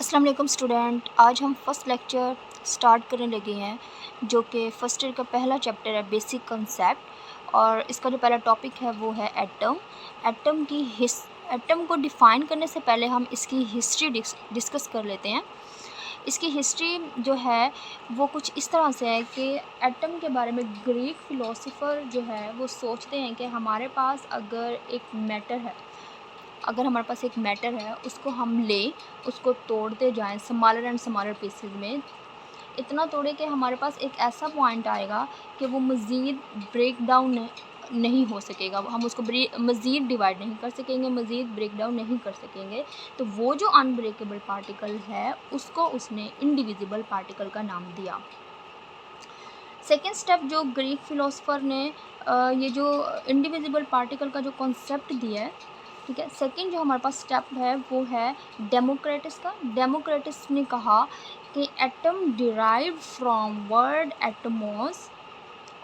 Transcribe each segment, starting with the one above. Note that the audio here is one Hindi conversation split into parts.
अस्सलाम वालेकुम स्टूडेंट। आज हम फर्स्ट लेक्चर स्टार्ट करने लगे हैं जो कि फर्स्ट ईयर का पहला चैप्टर है बेसिक कंसेप्ट। और इसका जो पहला टॉपिक है वो है एटम। एटम को डिफ़ाइन करने से पहले हम इसकी हिस्ट्री डिस्कस कर लेते हैं। इसकी हिस्ट्री जो है वो कुछ इस तरह से है कि एटम के बारे में ग्रीक फ़िलोसोफ़र जो है वो सोचते हैं कि हमारे पास अगर हमारे पास एक मैटर है उसको हम लें, उसको तोड़ते जाएं स्मॉलर एंड स्मॉलर पीसेस में, इतना तोड़े कि हमारे पास एक ऐसा पॉइंट आएगा कि वो मज़ीद ब्रेक डाउन नहीं हो सकेगा। हम उसको मज़ीद डिवाइड नहीं कर सकेंगे, मज़ीद ब्रेक डाउन नहीं कर सकेंगे। तो वो जो अनब्रेकेबल पार्टिकल है उसको उसने इंडिविजिबल पार्टिकल का नाम दिया। सेकेंड स्टेप जो ग्रीक फ़िलोसोफ़र ने ये जो इंडिविजिबल पार्टिकल का जो कॉन्सेप्ट दिया है, ठीक है। सेकंड जो हमारे पास स्टेप है वो है डेमोक्रेटस का। डेमोक्रेटस ने कहा कि atom derive from word Atmos,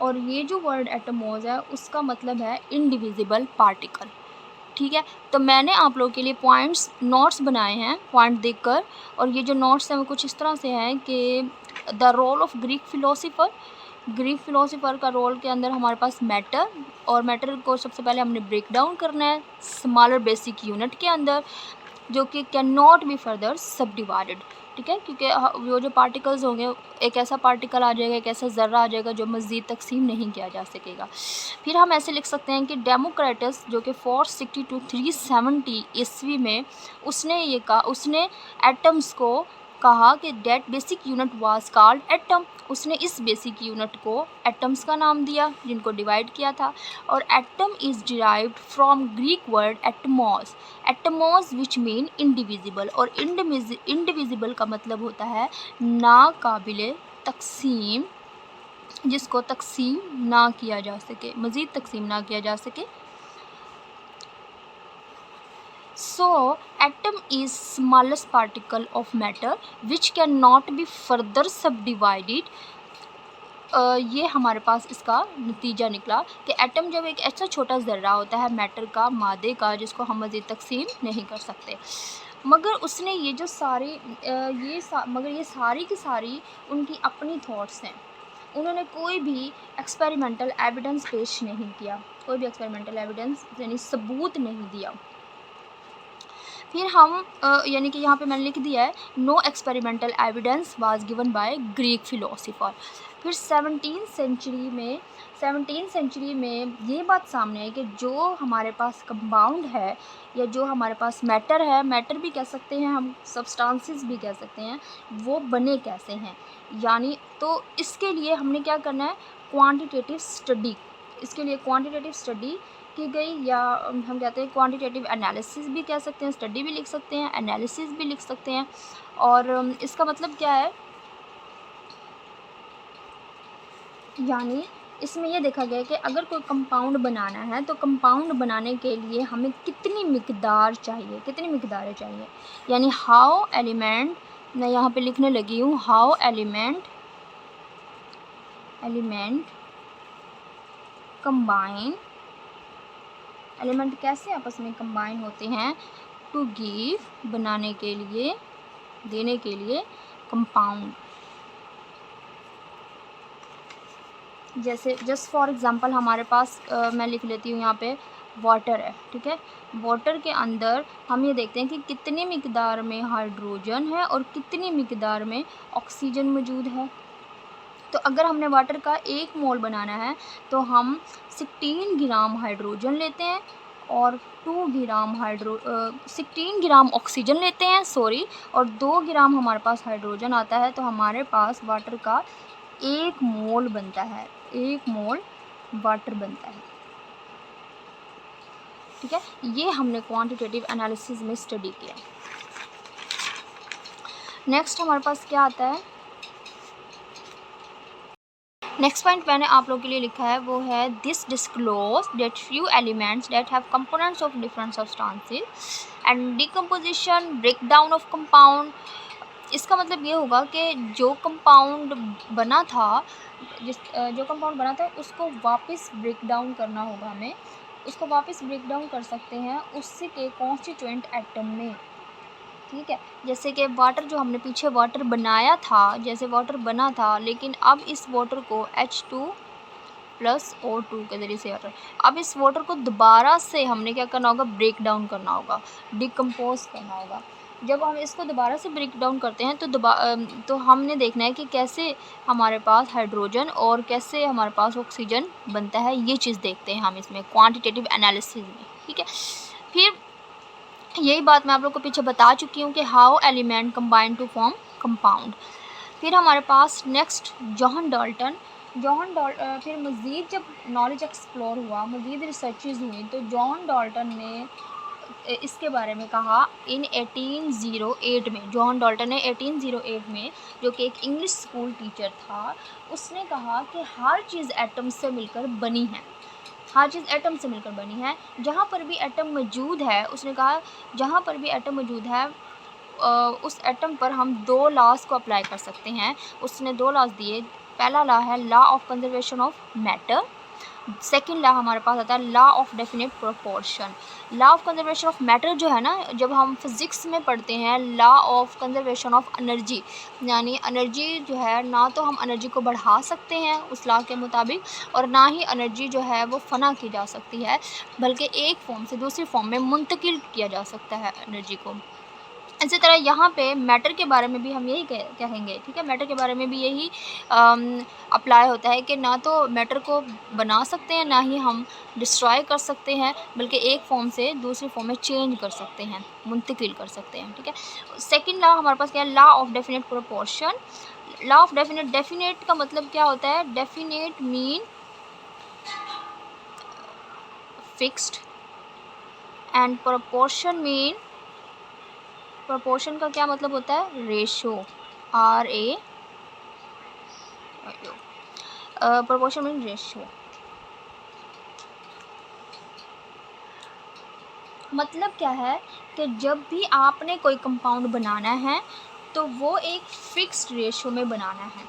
और ये जो वर्ड एटमोस है उसका मतलब है इंडिविजिबल पार्टिकल, ठीक है। तो मैंने आप लोगों के लिए नोट्स बनाए हैं पॉइंट देखकर, और ये जो नोट्स हैं वो कुछ इस तरह से हैं कि द रोल ऑफ ग्रीक फ़िलोसोफ़र का रोल के अंदर हमारे पास मैटर, और मैटर को सबसे पहले हमने ब्रेक डाउन करना है स्मॉलर बेसिक यूनिट के अंदर, जो कि कैन नॉट बी फर्दर सब डिवाइडेड, ठीक है। क्योंकि वो जो पार्टिकल्स होंगे, एक ऐसा पार्टिकल आ जाएगा, एक ऐसा ज़र्रा आ जाएगा जो मज़ीद तकसीम नहीं किया जा सकेगा। फिर हम ऐसे लिख सकते हैं कि डेमोक्रेटस जो कि 460 टू 370 ईस्वी में उसने एटम्स को कहा कि that basic unit was called atom. उसने इस बेसिक यूनिट को एटम्स का नाम दिया जिनको डिवाइड किया था। और atom is derived from Greek word Atmos which mean indivisible, और इंडिविजिबल का मतलब होता है नाकाबिले तकसीम, जिसको तकसीम ना किया जा सके, मज़ीद तकसीम ना किया जा सके। So, atom is smallest particle of matter which cannot be further subdivided। ये हमारे पास इसका नतीजा निकला कि एटम जब एक ऐसा छोटा ज़र्रा होता है मैटर का, मादे का, जिसको हम मज़ीद तकसीम नहीं कर सकते। मगर उसने ये जो मगर ये सारी की सारी उनकी अपनी थॉट्स हैं। उन्होंने कोई भी एक्सपेरिमेंटल एविडेंस पेश नहीं किया, कोई भी एक्सपेरिमेंटल एविडेंस यानी सबूत नहीं दिया। फिर हम यानी कि यहाँ पे मैंने लिख दिया है no experimental evidence was given by Greek philosopher. फिर 17th सेंचुरी में ये बात सामने आई कि जो हमारे पास कंपाउंड है या जो हमारे पास मैटर है, मैटर भी कह सकते हैं हम, सब्सटेंसेस भी कह सकते हैं, वो बने कैसे हैं। यानी तो इसके लिए हमने क्या करना है, क्वांटिटेटिव स्टडी। इसके लिए क्वांटिटेटिव स्टडी की गई, या हम कहते हैं क्वांटिटेटिव एनालिसिस भी कह सकते हैं, स्टडी भी लिख सकते हैं, एनालिसिस भी लिख सकते हैं। और इसका मतलब क्या है, यानी इसमें यह देखा गया कि अगर कोई कंपाउंड बनाना है तो कंपाउंड बनाने के लिए हमें कितनी मिकदारें चाहिए। यानी हाउ एलिमेंट, मैं यहाँ पे लिखने लगी हूँ, हाउ एलिमेंट कंबाइन, एलिमेंट कैसे आपस में कंबाइन होते हैं, टू गिव बनाने के लिए, देने के लिए कंपाउंड। जैसे जस्ट फॉर एग्जांपल हमारे पास मैं लिख लेती हूँ यहाँ पे वाटर है, ठीक है। वाटर के अंदर हम ये देखते हैं कि कितनी मिकदार में हाइड्रोजन है और कितनी मिकदार में ऑक्सीजन मौजूद है। तो अगर हमने वाटर का 1 मोल बनाना है तो हम 16 ग्राम हाइड्रोजन लेते हैं और 16 ग्राम ऑक्सीजन लेते हैं, और 2 ग्राम हमारे पास हाइड्रोजन आता है। तो हमारे पास वाटर का 1 मोल बनता है, 1 मोल वाटर बनता है, ठीक है। ये हमने क्वांटिटेटिव एनालिसिस में स्टडी किया। नेक्स्ट हमारे पास क्या आता है, नेक्स्ट पॉइंट मैंने आप लोगों के लिए लिखा है वो है this disclose that few elements that have components of different substances and decomposition breakdown of compound. इसका मतलब ये होगा कि जो कंपाउंड बना था उसको वापस ब्रेक डाउन करना होगा हमें, उसको वापस ब्रेक डाउन कर सकते हैं उससे के कॉन्स्टिट्यूएंट एटम में, ठीक है। जैसे कि वाटर जो हमने पीछे वाटर बनाया था, जैसे वाटर बना था, लेकिन अब इस वाटर को H2 प्लस O2 के ज़रिए से वाटर, अब इस वाटर को दोबारा से हमने क्या करना होगा, ब्रेक डाउन करना होगा, डिकम्पोज करना होगा। जब हम इसको दोबारा से ब्रेक डाउन करते हैं तो हमने देखना है कि कैसे हमारे पास हाइड्रोजन और कैसे हमारे पास ऑक्सीजन बनता है, ये चीज़ देखते हैं हम इसमें क्वांटिटेटिव एनालिसिस में, ठीक है। फिर यही बात मैं आप लोग को पीछे बता चुकी हूँ कि how element combine to form compound. फिर हमारे पास नेक्स्ट जॉन डाल्टन। फिर मज़ीद जब नॉलेज एक्सप्लोर हुआ, मज़ीद रिसर्चेज हुई, तो जॉन डाल्टन ने इसके बारे में कहा इन 1808 में। जॉन डाल्टन ने 1808 में, जो कि एक इंग्लिश स्कूल टीचर था, उसने कहा कि हर चीज़ एटम से मिलकर बनी है, हर चीज़ एटम से मिलकर बनी है। जहाँ पर भी एटम मौजूद है, उसने कहा जहाँ पर भी एटम मौजूद है उस एटम पर हम 2 लॉज को अप्लाई कर सकते हैं। उसने 2 लॉज दिए। पहला लॉ है law of conservation of matter, second law हमारे पास आता है law of definite proportion. Law of conservation of matter जो है ना, जब हम फिज़िक्स में पढ़ते हैं law of conservation of energy, यानी एनर्जी जो है ना तो हम एनर्जी को बढ़ा सकते हैं उस लॉ के मुताबिक, और ना ही एनर्जी जो है वो फ़ना की जा सकती है, बल्कि एक फॉर्म से दूसरी फॉर्म में मुंतकिल किया जा सकता है एनर्जी को। इसी तरह यहाँ पे मैटर के बारे में भी हम यही कहेंगे, ठीक है। मैटर के बारे में भी यही अप्लाई होता है कि ना तो मैटर को बना सकते हैं, ना ही हम डिस्ट्रॉय कर सकते हैं, बल्कि एक फॉर्म से दूसरी फॉर्म में चेंज कर सकते हैं, मुंतकिल कर सकते हैं, ठीक है। सेकंड लॉ हमारे पास क्या है, law of definite proportion. Law of definite का मतलब क्या होता है, definite mean fixed and proportion mean, proportion का क्या मतलब होता है, ratio, RA, proportion mean ratio. मतलब क्या है कि जब भी आपने कोई कंपाउंड बनाना है तो वो एक फिक्स्ड रेशो में बनाना है।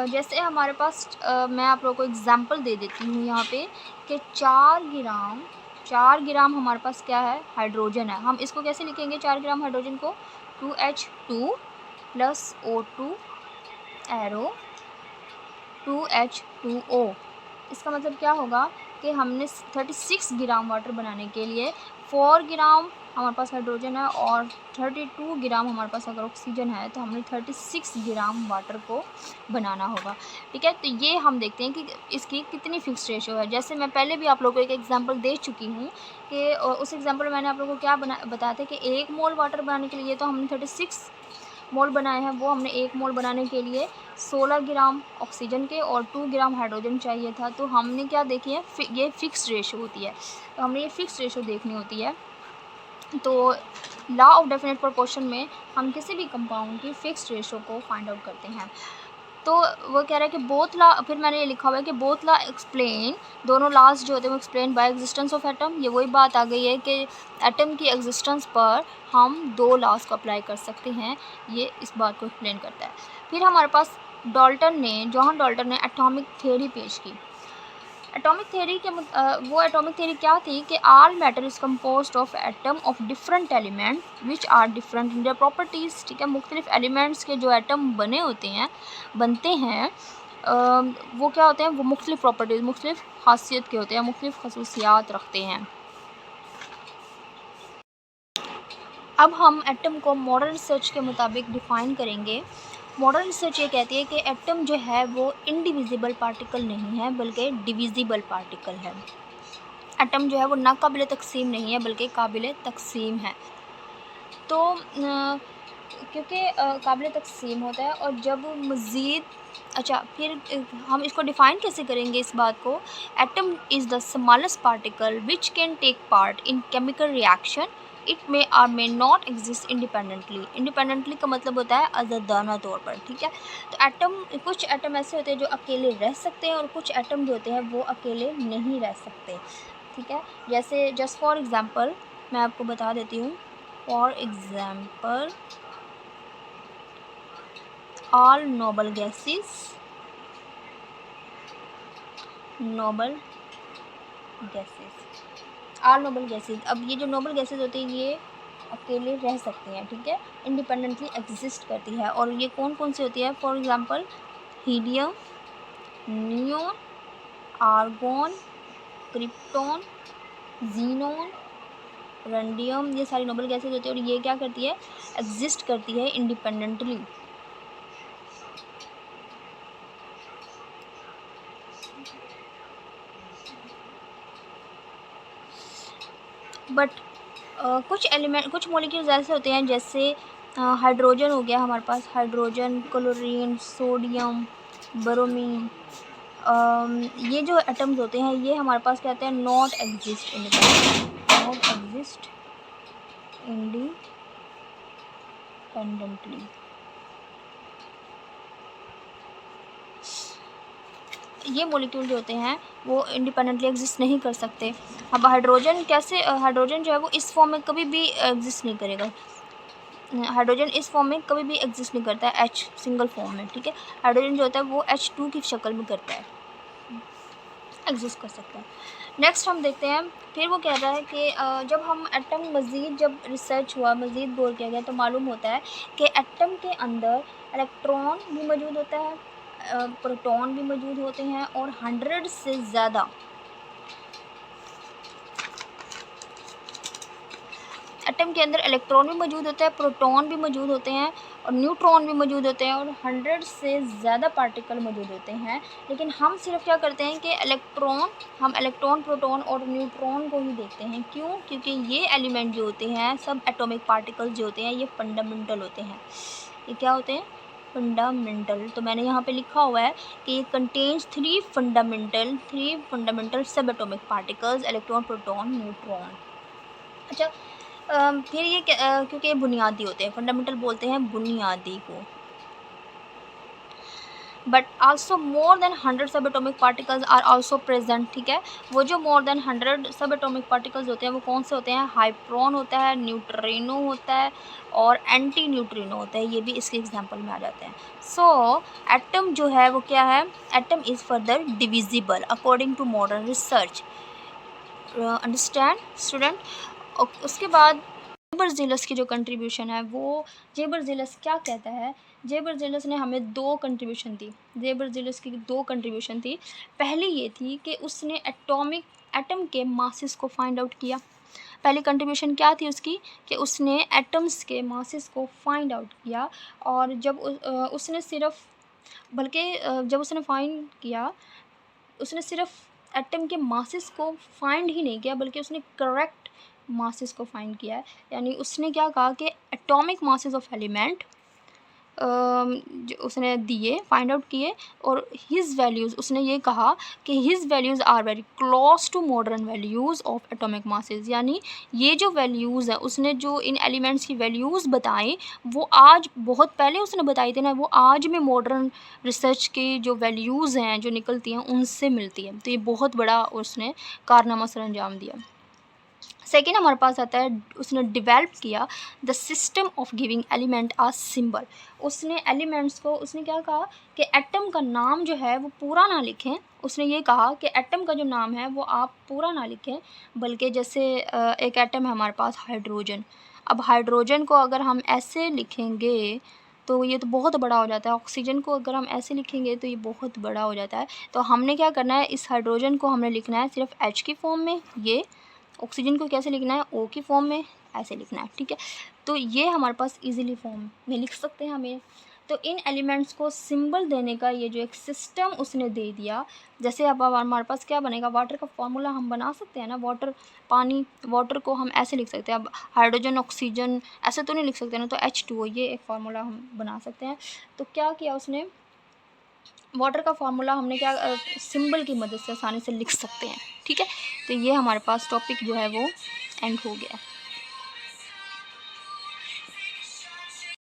जैसे हमारे पास मैं आप लोगों को एग्जांपल दे देती हूँ यहाँ पे कि 4 ग्राम हमारे पास क्या है, हाइड्रोजन है। हम इसको कैसे लिखेंगे 4 ग्राम हाइड्रोजन को, 2H2 plus O2 arrow 2H2O। इसका मतलब क्या होगा कि हमने 36 ग्राम वाटर बनाने के लिए 4 ग्राम हमारे पास हाइड्रोजन है और 32 ग्राम हमारे पास अगर ऑक्सीजन है, तो हमने 36 ग्राम वाटर को बनाना होगा, ठीक है। तो ये हम देखते हैं कि इसकी कितनी फिक्स रेशो है। जैसे मैं पहले भी आप लोगों को एक एग्जांपल दे चुकी हूँ कि उस एग्जांपल में मैंने आप लोगों को क्या बताया था कि 1 मोल वाटर बनाने के लिए तो हमने 36 मोल बनाए हैं, वो हमने 1 मोल बनाने के लिए 16 ग्राम ऑक्सीजन के और 2 ग्राम हाइड्रोजन चाहिए था। तो हमने क्या देखी है, ये फिक्स रेशो होती है, तो हमने ये फिक्स रेशो देखनी होती है। तो लॉ ऑफ डेफिनेट प्रोपोर्शन में हम किसी भी कंपाउंड की फिक्स रेशो को फाइंड आउट करते हैं। तो वो कह रहा है कि बोथ लॉ, फिर मैंने ये लिखा हुआ है कि बोथ लॉ एक्सप्लेन, दोनों लॉज जो होते हैं वो explain by existence of atom. ये वही बात आ गई है कि एटम की एग्जिस्टेंस पर हम 2 लॉज को अप्लाई कर सकते हैं, ये इस बात को एक्सप्लेन करता है। फिर हमारे पास जॉन डाल्टन ने एटॉमिक थ्योरी पेश की। एटॉमिक थ्योरी के वो एटॉमिक थ्योरी क्या थी कि all matter is composed of atom of different element which are different in their properties, ठीक है। मुख्तलिफ एलिमेंट्स के जो एटम बनते हैं वो क्या होते हैं, वो मुख्तलिफ प्रॉपर्टीज़, मुख्तलिफ खासियत के होते हैं, मुख्तलिफ खसूसियात रखते हैं। अब हम एटम को मॉडर्न रिसर्च के मुताबिक डिफ़ाइन करेंगे। मॉडर्न रिसर्च ये कहती है कि एटम जो है वो इंडिविजिबल पार्टिकल नहीं है, बल्कि डिविजिबल पार्टिकल है। एटम जो है वो नाकाबिले तकसीम नहीं है, बल्कि काबिले तकसीम है। तो क्योंकि काबिले तकसीम होता है, और जब मज़ीद फिर हम इसको डिफ़ाइन कैसे करेंगे इस बात को, atom is the smallest particle which can take part in chemical reaction, it may or may not exist independently. Independently का मतलब होता है आज़ादाना तौर पर, ठीक है। तो कुछ एटम ऐसे होते हैं जो अकेले रह सकते हैं, और कुछ एटम जो होते हैं वो अकेले नहीं रह सकते, ठीक है। जैसे जस्ट फॉर एग्ज़ाम्पल मैं आपको बता देती हूँ, for example all noble gases, all noble gases। अब ये जो नोबल गैसेज होती है ये अकेले रह सकती हैं, ठीक है, इंडिपेंडेंटली एग्जिस्ट करती है। और ये कौन कौन सी होती है? For example helium, neon, argon, krypton, xenon, radium, ये सारी नोबल गैसेज होती है और ये क्या करती है? एग्जिस्ट करती है इंडिपेंडेंटली। बट कुछ एलिमेंट, कुछ मॉलिक्यूल्स ऐसे होते हैं जैसे हाइड्रोजन हो गया हमारे पास, हाइड्रोजन, क्लोरीन, सोडियम, ब्रोमीन, ये जो एटम्स होते हैं ये हमारे पास कहते हैं नॉट एग्जिस्ट इंडिपेंडेंटली। ये मॉलिक्यूल जो होते हैं वो इंडिपेंडेंटली एग्जिस्ट नहीं कर सकते। अब हाइड्रोजन कैसे, हाइड्रोजन जो है वो इस फॉर्म में कभी भी एग्जिस्ट नहीं करेगा। हाइड्रोजन इस फॉर्म में कभी भी एग्जिस्ट नहीं करता है, H सिंगल फॉर्म में, ठीक है। हाइड्रोजन जो होता है वो H2 की शक्ल में करता है, एग्जिस्ट कर सकता है। नेक्स्ट हम देखते हैं, फिर वो कह रहा है कि जब हम एटम मज़ीद जब रिसर्च हुआ, मज़ीद गौर किया गया तो मालूम होता है कि एटम के अंदर इलेक्ट्रॉन भी मौजूद होता है, प्रोटॉन भी मौजूद होते हैं और 100 से ज़्यादा एटम के अंदर इलेक्ट्रॉन भी मौजूद होता है, प्रोटॉन भी मौजूद होते हैं और न्यूट्रॉन भी मौजूद होते हैं और 100 से ज़्यादा पार्टिकल मौजूद होते हैं। लेकिन हम सिर्फ क्या करते हैं कि हम इलेक्ट्रॉन, प्रोटॉन और न्यूट्रॉन को ही देखते हैं। क्यों? क्योंकि ये एलिमेंट जो होते हैं, सब एटॉमिक पार्टिकल्स जो होते हैं ये फंडामेंटल होते हैं। ये क्या होते हैं? फंडामेंटल। तो मैंने यहाँ पे लिखा हुआ है कि ये कंटेन्स 3 फंडामेंटल सब atomic particles, electron, proton, neutron. अच्छा, फिर ये क्योंकि ये बुनियादी होते हैं, फंडामेंटल बोलते हैं बुनियादी को। But also more than 100 subatomic particles are also present, ठीक है। वो जो मोर देन 100 सब एटॉमिक पार्टिकल्स होते हैं वो कौन से होते हैं? हाइप्रोन होता है, न्यूट्रिनो होता है और एंटी न्यूट्रिनो होता है। ये भी इसके एग्जांपल में आ जाते हैं। सो एटम जो है वो क्या है? Atom is further divisible according to modern research. Understand student? उसके बाद जेबरजेलस की जो कंट्रीब्यूशन है वो, जेबरजेलस क्या कहता है? जेबरजेलस ने हमें 2 कंट्रीब्यूशन दी। जेबरजेलस की 2 कंट्रीब्यूशन थी। पहली ये थी कि उसने एटम के मासेस को फाइंड आउट किया। पहली कंट्रीब्यूशन क्या थी उसकी? कि उसने एटम्स के मासेस को फाइंड आउट किया। और जब उसने सिर्फ, बल्कि जब उसने फाइंड किया, उसने सिर्फ एटम के मासेस को फाइंड ही नहीं किया बल्कि उसने करेक्ट मासेस को फाइंड किया है। यानी उसने क्या कहा कि एटॉमिक मासेस ऑफ एलिमेंट जो उसने दिए, फाइंड आउट किए और हिज वैल्यूज़, उसने ये कहा कि his values are very close to modern values of atomic masses. यानी ये जो वैल्यूज़ है, उसने जो इन एलिमेंट्स की वैल्यूज़ बताई वो आज, बहुत पहले उसने बताई थी ना, वो आज में मॉडर्न रिसर्च की जो वैल्यूज़ हैं जो निकलती हैं उनसे मिलती है। तो ये बहुत बड़ा उसने कारनामा सर अंजाम दिया। सेकेंड हमारे पास आता है, उसने डिवेल्प किया the system of giving element a symbol. उसने एलिमेंट्स को, उसने क्या कहा कि एटम का नाम जो है वो पूरा ना लिखें। उसने ये कहा कि एटम का जो नाम है वो आप पूरा ना लिखें, बल्कि जैसे एक एटम है हमारे पास हाइड्रोजन। अब हाइड्रोजन को अगर हम ऐसे लिखेंगे तो ये तो बहुत बड़ा हो जाता है। ऑक्सीजन को अगर हम ऐसे लिखेंगे तो ये बहुत बड़ा हो जाता है। तो हमने क्या करना है, इस हाइड्रोजन को हमने लिखना है सिर्फ H की फॉर्म में, ये ऑक्सीजन को कैसे लिखना है? O की फॉर्म में, ऐसे लिखना है, ठीक है। तो ये हमारे पास इजीली फॉर्म में लिख सकते हैं हमें। तो इन एलिमेंट्स को सिंबल देने का ये जो एक सिस्टम उसने दे दिया, जैसे अब हमारे पास क्या बनेगा, वाटर का फॉर्मूला हम बना सकते हैं ना, वाटर को हम ऐसे लिख सकते हैं। अब हाइड्रोजन, ऑक्सीजन ऐसे तो नहीं लिख सकते ना, तो H2O, ये एक फार्मूला हम बना सकते हैं। तो क्या किया उसने, वाटर का फार्मूला हमने क्या सिंबल की मदद से आसानी से लिख सकते हैं, ठीक है। तो ये हमारे पास टॉपिक जो है वो एंड हो गया।